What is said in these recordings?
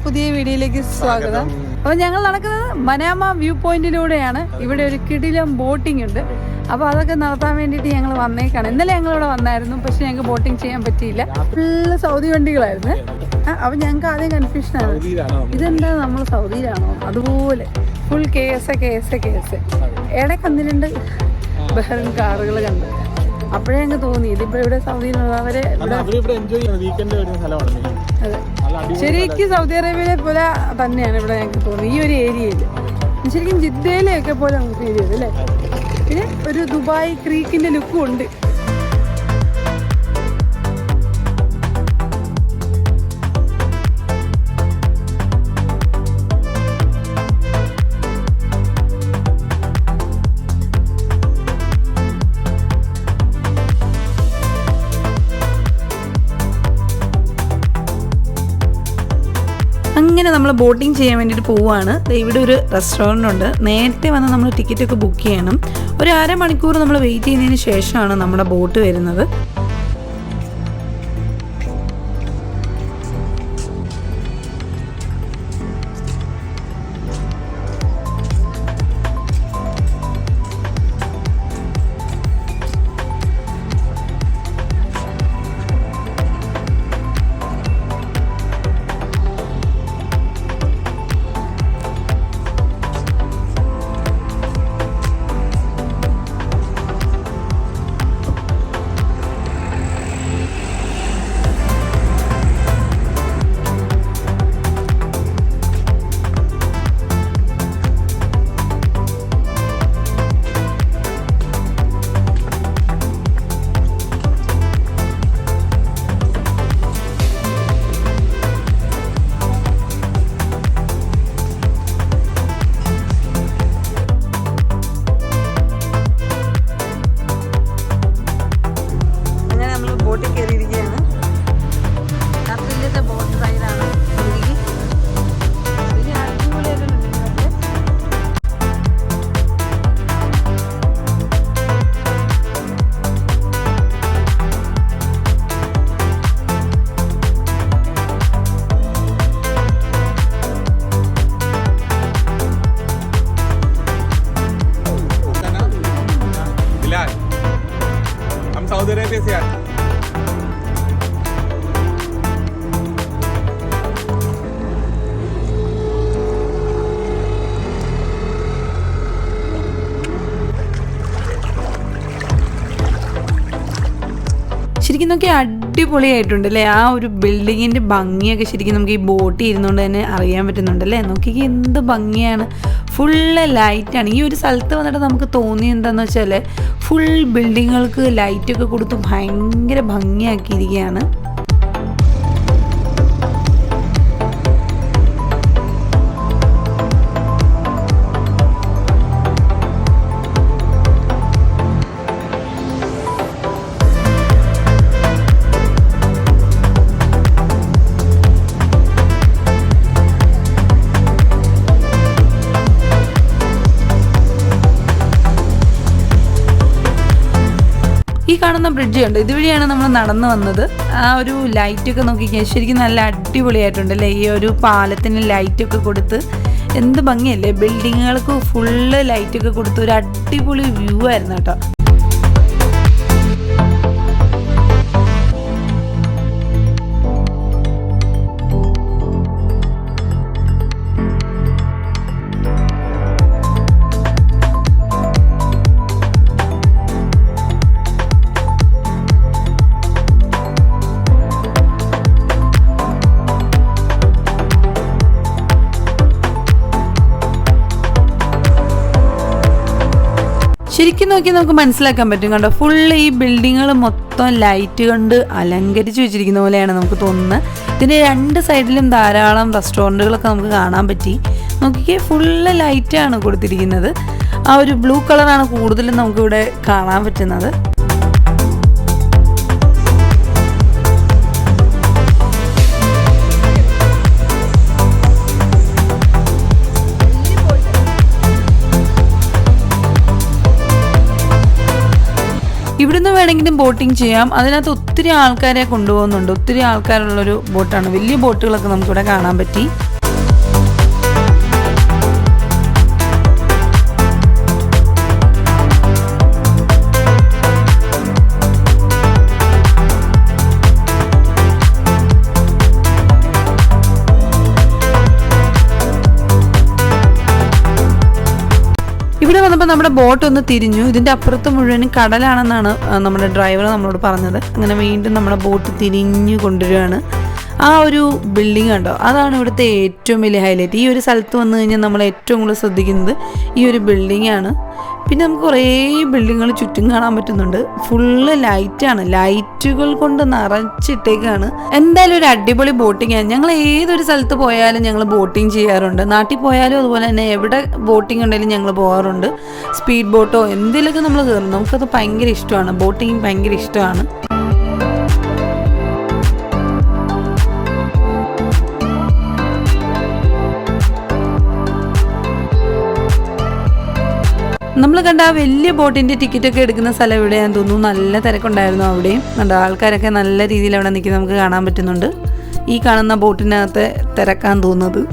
പുതിയ വീഡിയോയിലേക്ക് സ്വാഗതം. അപ്പോൾ ഞങ്ങൾ നടക്കുന്നത് മനാമ വ്യൂ പോയിന്റിലൂടെയാണ്. ഇവിടെ ഒരു കിടിലം ബോട്ടിംഗ് ഉണ്ട്. അപ്പോൾ അതൊക്കെ നടത്താൻ വേണ്ടിയിട്ട് ഞങ്ങൾ വന്നേക്കാണ്. ഇന്നലെ ഞങ്ങൾ ഇവിടെ വന്നായിരുന്നു, പക്ഷെ ഞങ്ങൾക്ക് ബോട്ടിംഗ് ചെയ്യാൻ പറ്റിയില്ല. ഫുള്ള് സൗദി വണ്ടികളായിരുന്നു. അപ്പോൾ ഞങ്ങൾക്ക് ആദ്യം കൺഫ്യൂഷനാണ്, ഇതെന്താ നമ്മൾ സൗദിയിലാണോ? അതുപോലെ ഫുൾ കേസ് ഇടയ്ക്ക് 1-2 ബഹ്റിൻ കാറുകൾ കണ്ടു. അപ്പോഴേ ഞങ്ങൾക്ക് തോന്നി ഇതിപ്പോൾ ഇവിടെ സൗദിയിലുള്ളവരെ അതെ, ശരിക്കും സൗദി അറേബ്യയിലെ പോലെ തന്നെയാണ് ഇവിടെ ഞങ്ങൾക്ക് തോന്നി. ഈ ഒരു ഏരിയയിൽ ശരിക്കും ജിദ്ദയിലെയൊക്കെ പോലെ നമുക്ക് ഫീൽ ചെയ്തു അല്ലേ. പിന്നെ ഒരു ദുബായ് ക്രീക്കിന്റെ ലുക്കും ഉണ്ട്. അങ്ങനെ നമ്മൾ ബോട്ടിംഗ് ചെയ്യാൻ വേണ്ടിയിട്ട് പോവുകയാണ്. ഇവിടെ ഒരു റെസ്റ്റോറൻ്റ് ഉണ്ട്. നേരത്തെ വന്ന് നമ്മൾ ടിക്കറ്റൊക്കെ ബുക്ക് ചെയ്യണം. ഒരു 1/2 മണിക്കൂർ നമ്മൾ വെയിറ്റ് ചെയ്യുന്നതിന് ശേഷമാണ് നമ്മുടെ ബോട്ട് വരുന്നത്. सऊदी अरेबिया से आए। ശരിക്കും നോക്കി അടിപൊളിയായിട്ടുണ്ട് അല്ലേ. ആ ഒരു ബിൽഡിങ്ങിൻ്റെ ഭംഗിയൊക്കെ ശരിക്കും നമുക്ക് ഈ ബോട്ടിൽ ഇരുന്നുകൊണ്ട് തന്നെ അറിയാൻ പറ്റുന്നുണ്ട് അല്ലേ. നോക്കിക്ക് എന്ത് ഭംഗിയാണ്, ഫുള്ള് ലൈറ്റാണ്. ഈ ഒരു സ്ഥലത്ത് വന്നിട്ട് നമുക്ക് തോന്നി എന്താണെന്ന് വെച്ചാൽ ഫുൾ ബിൽഡിങ്ങുകൾക്ക് ലൈറ്റൊക്കെ കൊടുത്ത് ഭയങ്കര ഭംഗിയാക്കിയിരിക്കുകയാണ്. ഈ കാണുന്ന ബ്രിഡ്ജ് ഉണ്ട്, ഇതുവഴിയാണ് നമ്മൾ നടന്നു വന്നത്. ആ ഒരു ലൈറ്റൊക്കെ നോക്കിക്കഴിഞ്ഞാൽ ശരിക്കും നല്ല അടിപൊളിയായിട്ടുണ്ട് അല്ലേ. ഈ ഒരു പാലത്തിന് ലൈറ്റൊക്കെ കൊടുത്ത് എന്ത് ഭംഗിയല്ലേ. ബിൽഡിങ്ങുകൾക്ക് ഫുള്ള് ലൈറ്റൊക്കെ കൊടുത്ത് ഒരു അടിപൊളി വ്യൂ ആയിരുന്നു കേട്ടോ. ശരിക്കും നോക്കി നമുക്ക് മനസ്സിലാക്കാൻ പറ്റും കണ്ടോ. ഫുള്ള് ഈ ബിൽഡിങ്ങുകൾ മൊത്തം ലൈറ്റ് കൊണ്ട് അലങ്കരിച്ച് വെച്ചിരിക്കുന്ന പോലെയാണ് നമുക്ക് തോന്നുന്നത്. ഇതിൻ്റെ 2 സൈഡിലും ധാരാളം റെസ്റ്റോറൻറ്റുകളൊക്കെ നമുക്ക് കാണാൻ പറ്റി. നോക്കിക്കേ, ഫുള്ള് ലൈറ്റാണ് കൊടുത്തിരിക്കുന്നത്. ആ ഒരു ബ്ലൂ കളറാണ് കൂടുതലും നമുക്കിവിടെ കാണാൻ പറ്റുന്നത്. ഇവിടുന്ന് വേണമെങ്കിലും ബോട്ടിംഗ് ചെയ്യാം. അതിനകത്ത് ഒത്തിരി ആൾക്കാരെ കൊണ്ടുപോകുന്നുണ്ട്. ഒത്തിരി ആൾക്കാരുള്ളൊരു ബോട്ടാണ്. വലിയ ബോട്ടുകളൊക്കെ നമുക്കിവിടെ കാണാൻ പറ്റി. ഇവിടെ വന്നപ്പോൾ നമ്മുടെ ബോട്ട് ഒന്ന് തിരിഞ്ഞു. ഇതിൻ്റെ അപ്പുറത്ത് മുഴുവനും കടലാണെന്നാണ് നമ്മുടെ ഡ്രൈവർ നമ്മളോട് പറഞ്ഞത്. അങ്ങനെ വീണ്ടും നമ്മുടെ ബോട്ട് തിരിഞ്ഞു കൊണ്ടുവരികയാണ്. ആ ഒരു ബിൽഡിംഗ് കണ്ടോ, അതാണ് ഇവിടുത്തെ ഏറ്റവും വലിയ ഹൈലൈറ്റ്. ഈ ഒരു സ്ഥലത്ത് വന്നു കഴിഞ്ഞാൽ നമ്മൾ ഏറ്റവും കൂടുതൽ ശ്രദ്ധിക്കുന്നത് ഈ ഒരു ബിൽഡിംഗ് ആണ്. പിന്നെ നമുക്ക് കുറേ ബിൽഡിങ്ങുകൾ ചുറ്റും കാണാൻ പറ്റുന്നുണ്ട്. ഫുള്ള് ലൈറ്റാണ്, ലൈറ്റുകൾ കൊണ്ട് നിറച്ചിട്ടേക്കാണ്. എന്തായാലും ഒരു അടിപൊളി ബോട്ടിംഗ് ആണ്. ഞങ്ങൾ ഏതൊരു സ്ഥലത്ത് പോയാലും ഞങ്ങൾ ബോട്ടിംഗ് ചെയ്യാറുണ്ട്. നാട്ടിൽ പോയാലും അതുപോലെ തന്നെ എവിടെ ബോട്ടിംഗ് ഉണ്ടെങ്കിലും ഞങ്ങൾ പോകാറുണ്ട്. സ്പീഡ് ബോട്ടോ എന്തെങ്കിലുമൊക്കെ നമ്മൾ കയറും. നമുക്കത് ഭയങ്കര ഇഷ്ടമാണ്, ബോട്ടിങ് ഭയങ്കര ഇഷ്ടമാണ്. നമ്മൾ കണ്ട ആ വലിയ ബോട്ടിൻ്റെ ടിക്കറ്റൊക്കെ എടുക്കുന്ന സ്ഥലം എവിടെയാണെന്ന് തോന്നുന്നു. നല്ല തിരക്കുണ്ടായിരുന്നു അവിടെയും. കണ്ട ആൾക്കാരൊക്കെ നല്ല രീതിയിൽ അവിടെ നിൽക്കുന്നത് നമുക്ക് കാണാൻ പറ്റുന്നുണ്ട്. ഈ കാണുന്ന ബോട്ടിനകത്ത് തിരക്കാൻ തോന്നുന്നത്.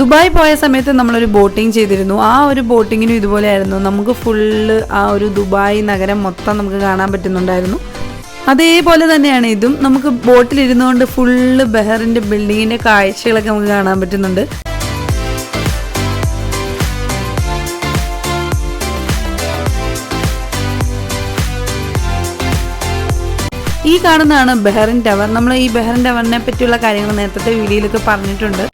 ദുബായ് പോയ സമയത്ത് നമ്മളൊരു ബോട്ടിംഗ് ചെയ്തിരുന്നു. ആ ഒരു ബോട്ടിങ്ങിനും ഇതുപോലെയായിരുന്നു. നമുക്ക് ഫുള്ള് ആ ഒരു ദുബായ് നഗരം മൊത്തം നമുക്ക് കാണാൻ പറ്റുന്നുണ്ടായിരുന്നു. അതേപോലെ തന്നെയാണ് ഇതും. നമുക്ക് ബോട്ടിലിരുന്നുകൊണ്ട് ഫുള്ള് ബഹറിൻ്റെ ബിൽഡിങ്ങിൻ്റെ കാഴ്ചകളൊക്കെ നമുക്ക് കാണാൻ പറ്റുന്നുണ്ട്. ഈ കാണുന്നതാണ് ബഹറിൻ ടവർ. നമ്മൾ ഈ ബഹറിൻ ടവറിനെ പറ്റിയുള്ള കാര്യങ്ങൾ നേരത്തെ വീഡിയോയിലൊക്കെ പറഞ്ഞിട്ടുണ്ട്.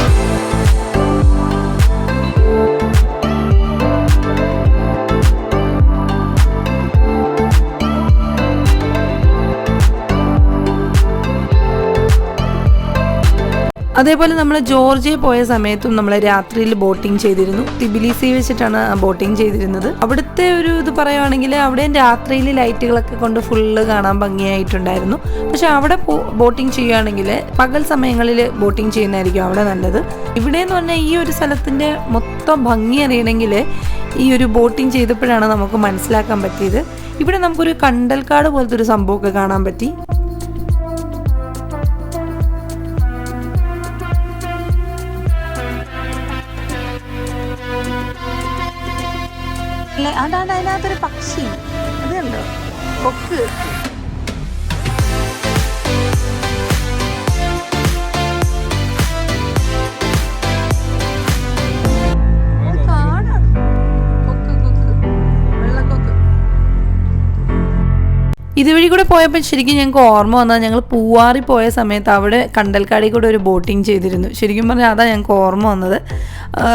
അതേപോലെ നമ്മൾ ജോർജിയ പോയ സമയത്തും നമ്മൾ രാത്രിയിൽ ബോട്ടിംഗ് ചെയ്തിരുന്നു. തിബിലിസി വെച്ചിട്ടാണ് ബോട്ടിംഗ് ചെയ്തിരുന്നത്. അവിടുത്തെ ഒരു ഇത് പറയുവാണെങ്കിൽ അവിടെയും രാത്രിയിൽ ലൈറ്റുകളൊക്കെ കൊണ്ട് ഫുള്ള് കാണാൻ ഭംഗിയായിട്ടുണ്ടായിരുന്നു. പക്ഷെ അവിടെ ബോട്ടിംഗ് ചെയ്യുകയാണെങ്കിൽ പകൽ സമയങ്ങളിൽ ബോട്ടിംഗ് ചെയ്യുന്നതായിരിക്കും അവിടെ നല്ലത്. ഇവിടെ എന്ന് പറഞ്ഞാൽ ഈ ഒരു സ്ഥലത്തിൻ്റെ മൊത്തം ഭംഗി അറിയണമെങ്കിൽ ഈ ഒരു ബോട്ടിംഗ് ചെയ്തപ്പോഴാണ് നമുക്ക് മനസ്സിലാക്കാൻ പറ്റിയത്. ഇവിടെ നമുക്കൊരു കണ്ടൽക്കാട് പോലത്തെ ഒരു സംഭവമൊക്കെ കാണാൻ പറ്റി. അതാണ് അതിനകത്തൊരു പക്ഷി, അതുണ്ടോ, കൊക്ക്. ഇതുവഴി കൂടെ പോയപ്പോൾ ശരിക്കും ഞങ്ങൾക്ക് ഓർമ്മ വന്നത് ഞങ്ങൾ പൂവാറി പോയ സമയത്ത് അവിടെ കണ്ടൽക്കാടിൽ കൂടെ ഒരു ബോട്ടിങ് ചെയ്തിരുന്നു. ശരിക്കും പറഞ്ഞാൽ അതാണ് ഞങ്ങൾക്ക് ഓർമ്മ വന്നത്.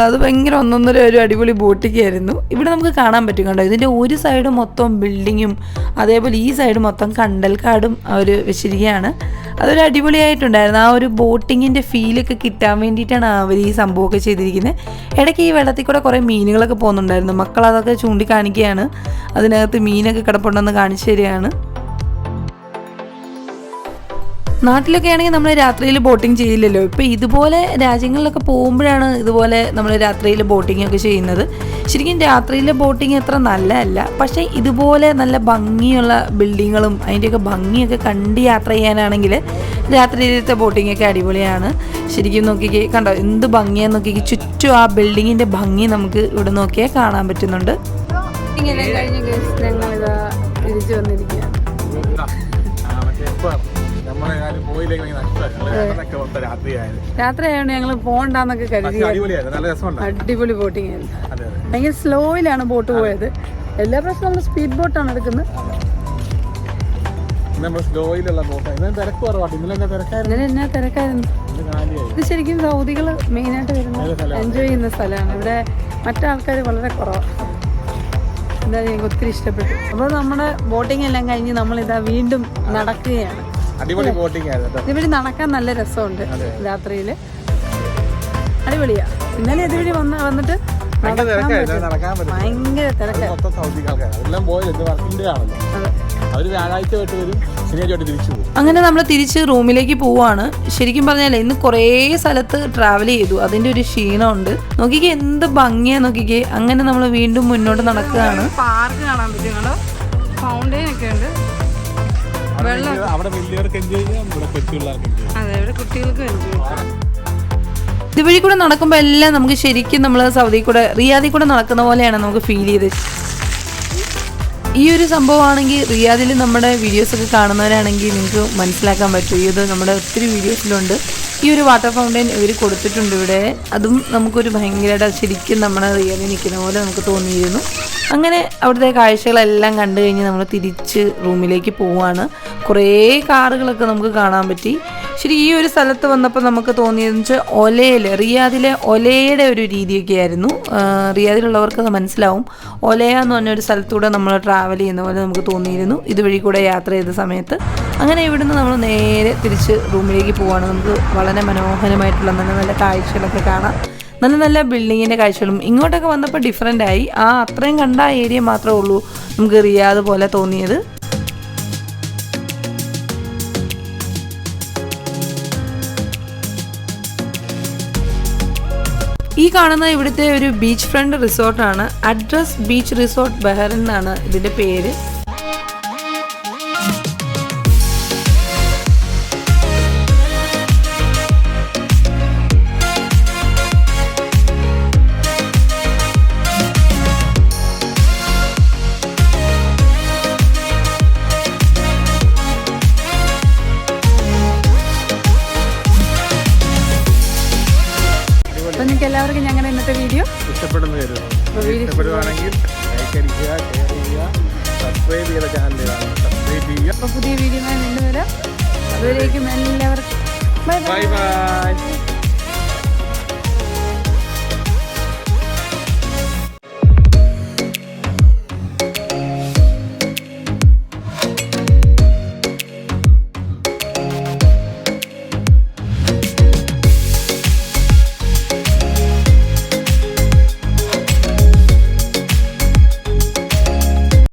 അത് ഭയങ്കര ഒന്നൊന്നര ഒരു അടിപൊളി ബോട്ടിംഗ് ആയിരുന്നു. ഇവിടെ നമുക്ക് കാണാൻ പറ്റും കണ്ടോ, ഇതിൻ്റെ ഒരു സൈഡ് മൊത്തം ബിൽഡിങ്ങും അതേപോലെ ഈ സൈഡ് മൊത്തം കണ്ടൽക്കാടും അവർ വെച്ചിരിക്കുകയാണ്. അതൊരു അടിപൊളിയായിട്ടുണ്ടായിരുന്നു. ആ ഒരു ബോട്ടിങ്ങിൻ്റെ ഫീലൊക്കെ കിട്ടാൻ വേണ്ടിയിട്ടാണ് അവർ ഈ സംഭവമൊക്കെ ചെയ്തിരിക്കുന്നത്. ഇടയ്ക്ക് ഈ വെള്ളത്തിൽ കൂടെ കുറേ മീനുകളൊക്കെ പോകുന്നുണ്ടായിരുന്നു. മക്കൾ അതൊക്കെ ചൂണ്ടിക്കാണിക്കുകയാണ്. അതിനകത്ത് മീനൊക്കെ കിടപ്പുണ്ടെന്ന് കാണിച്ചു തരികയാണ്. നാട്ടിലൊക്കെ ആണെങ്കിൽ നമ്മൾ രാത്രിയിൽ ബോട്ടിംഗ് ചെയ്യില്ലല്ലോ. ഇപ്പോൾ ഇതുപോലെ രാജ്യങ്ങളിലൊക്കെ പോകുമ്പോഴാണ് ഇതുപോലെ നമ്മൾ രാത്രിയിൽ ബോട്ടിംഗ് ഒക്കെ ചെയ്യുന്നത്. ശരിക്കും രാത്രിയിലെ ബോട്ടിംഗ് അത്ര നല്ലതല്ല. പക്ഷേ ഇതുപോലെ നല്ല ഭംഗിയുള്ള ബിൽഡിങ്ങുകളും അതിൻ്റെയൊക്കെ ഭംഗിയൊക്കെ കണ്ട് യാത്ര ചെയ്യാനാണെങ്കിൽ രാത്രിയിലത്തെ ബോട്ടിംഗ് ഒക്കെ അടിപൊളിയാണ്. ശരിക്കും നോക്കിക്കേ കണ്ടോ എന്ത് ഭംഗിയാന്ന് നോക്കിക്കേ. ചുറ്റും ആ ബിൽഡിങ്ങിൻ്റെ ഭംഗി നമുക്ക് ഇവിടെ നോക്കിയാൽ കാണാൻ പറ്റുന്നുണ്ട്. ഇങ്ങനെ കഴിഞ്ഞ ഞങ്ങളിതാ തിരിച്ചു വന്നിരിക്കുകയാണ്. രാത്രിയായോണ്ട് ഞങ്ങൾ പോകണ്ടെന്നൊക്കെ കരുതി. അടിപൊളി ബോട്ടിംഗ് ആയിരുന്നു. ഭയങ്കര സ്ലോയിലാണ് ബോട്ട് പോയത്. എല്ലാ പ്രാവശ്യം നമ്മൾ സ്പീഡ് ബോട്ടാണ് എടുക്കുന്നത്. ഇന്നലെ എന്നാ തിരക്കായിരുന്നു. ഇത് ശരിക്കും സൗദികൾ മെയിനായിട്ട് വരുന്നത് എൻജോയ് ചെയ്യുന്ന സ്ഥലമാണ്. ഇവിടെ മറ്റാൾക്കാർ വളരെ കുറവാണ്. എന്തായാലും എനിക്ക് ഒത്തിരി ഇഷ്ടപ്പെട്ടു. അപ്പോൾ നമ്മുടെ ബോട്ടിംഗ് എല്ലാം കഴിഞ്ഞ് നമ്മളിതാ വീണ്ടും നടക്കുകയാണ്. അടിപൊളി ബോട്ടിംഗ് ആയിരുന്നു. ഇതുവഴി നടക്കാൻ നല്ല രസമുണ്ട് രാത്രിയില്. അടിപൊളിയാ. ഇന്നലെ ഇതുവഴി വന്നിട്ട് ഭയങ്കര അങ്ങനെ നമ്മൾ തിരിച്ച് റൂമിലേക്ക് പോവാണ്. ശരിക്കും പറഞ്ഞാൽ ഇന്ന് കുറേ സ്ഥലത്ത് ട്രാവൽ ചെയ്തു. അതിന്റെ ഒരു ക്ഷീണമുണ്ട്. നോക്കിക്കേ എന്ത് ഭംഗിയാ നോക്കിക്കേ. അങ്ങനെ നമ്മൾ വീണ്ടും മുന്നോട്ട് നടക്കുകയാണ്. പാർക്ക് കാണാൻ പറ്റും. ഫൗണ്ടെയിൻ ഒക്കെ ഉണ്ട്. ഇതുവഴി കൂടെ നടക്കുമ്പോൾ എല്ലാം നമുക്ക് ശരിക്കും നമ്മൾ സൗദി കൂടെ റിയാദിൽ കൂടെ നടക്കുന്ന പോലെയാണ് നമുക്ക് ഫീൽ ചെയ്തത്. ഈ ഒരു സംഭവമാണെങ്കിൽ റിയാദിൽ നമ്മുടെ വീഡിയോസൊക്കെ കാണുന്നവരാണെങ്കിൽ നിങ്ങൾക്ക് മനസ്സിലാക്കാൻ പറ്റും. ഇത് നമ്മുടെ ഒത്തിരി വീഡിയോസിലുണ്ട്. ഈ ഒരു വാട്ടർ ഫൗണ്ടൈൻ ഇവർ കൊടുത്തിട്ടുണ്ട് ഇവിടെ. അതും നമുക്കൊരു ഭയങ്കരമായിട്ട് ശരിക്കും നമ്മുടെ റിയാദിൽ നിൽക്കുന്ന പോലെ നമുക്ക് തോന്നിയിരുന്നു. അങ്ങനെ അവിടുത്തെ കാഴ്ചകളെല്ലാം കണ്ടു കഴിഞ്ഞ് നമ്മൾ തിരിച്ച് റൂമിലേക്ക് പോവുകയാണ്. കുറേ കാറുകളൊക്കെ നമുക്ക് കാണാൻ പറ്റി. ശരി, ഈ ഒരു സ്ഥലത്ത് വന്നപ്പോൾ നമുക്ക് തോന്നിയതെന്ന് വെച്ചാൽ ഒലയിൽ റിയാദിലെ ഒലയുടെ ഒരു രീതിയൊക്കെ ആയിരുന്നു. റിയാദിലുള്ളവർക്ക് അത് മനസ്സിലാവും. ഒലയ എന്ന് പറഞ്ഞൊരു സ്ഥലത്തൂടെ നമ്മൾ ട്രാവൽ ചെയ്യുന്ന പോലെ നമുക്ക് തോന്നിയിരുന്നു ഇതുവഴി കൂടെ യാത്ര ചെയ്ത സമയത്ത്. അങ്ങനെ ഇവിടുന്ന് നമ്മൾ നേരെ തിരിച്ച് റൂമിലേക്ക് പോവുകയാണ്. നമുക്ക് വളരെ മനോഹരമായിട്ടുള്ള നല്ല നല്ല കാഴ്ചകളൊക്കെ കാണാം. നല്ല നല്ല ബിൽഡിങ്ങിൻ്റെ കാഴ്ചകളും. ഇങ്ങോട്ടൊക്കെ വന്നപ്പോൾ ഡിഫറെൻ്റ് ആയി. അത്രയും കണ്ട ആ ഏരിയ മാത്രമേ ഉള്ളൂ നമുക്ക് റിയാദ് പോലെ തോന്നിയത്. ഈ കാണുന്ന ഇവിടുത്തെ ഒരു ബീച്ച് ഫ്രണ്ട് റിസോർട്ടാണ്. അഡ്രസ് ബീച്ച് റിസോർട്ട് ബഹ്റൈൻ എന്നാണ് ഇതിൻ്റെ പേര്. അപ്പോൾ നിങ്ങൾക്ക് എല്ലാവർക്കും ഞങ്ങളുടെ ഇന്നത്തെ വീഡിയോ ഇഷ്ടപ്പെടുവാണെങ്കിൽ ലൈക്ക് അടിക്കുക, ഷെയർ ചെയ്യുക, സബ്സ്ക്രൈബ് ചെയ്ത ചാനൽ സബ്സ്ക്രൈബ് ചെയ്യുക. അപ്പോൾ പുതിയ വീഡിയോ വീണ്ടും വരാം. അതുവരേക്കും എല്ലാവർക്കും ബൈ ബൈ ബൈ.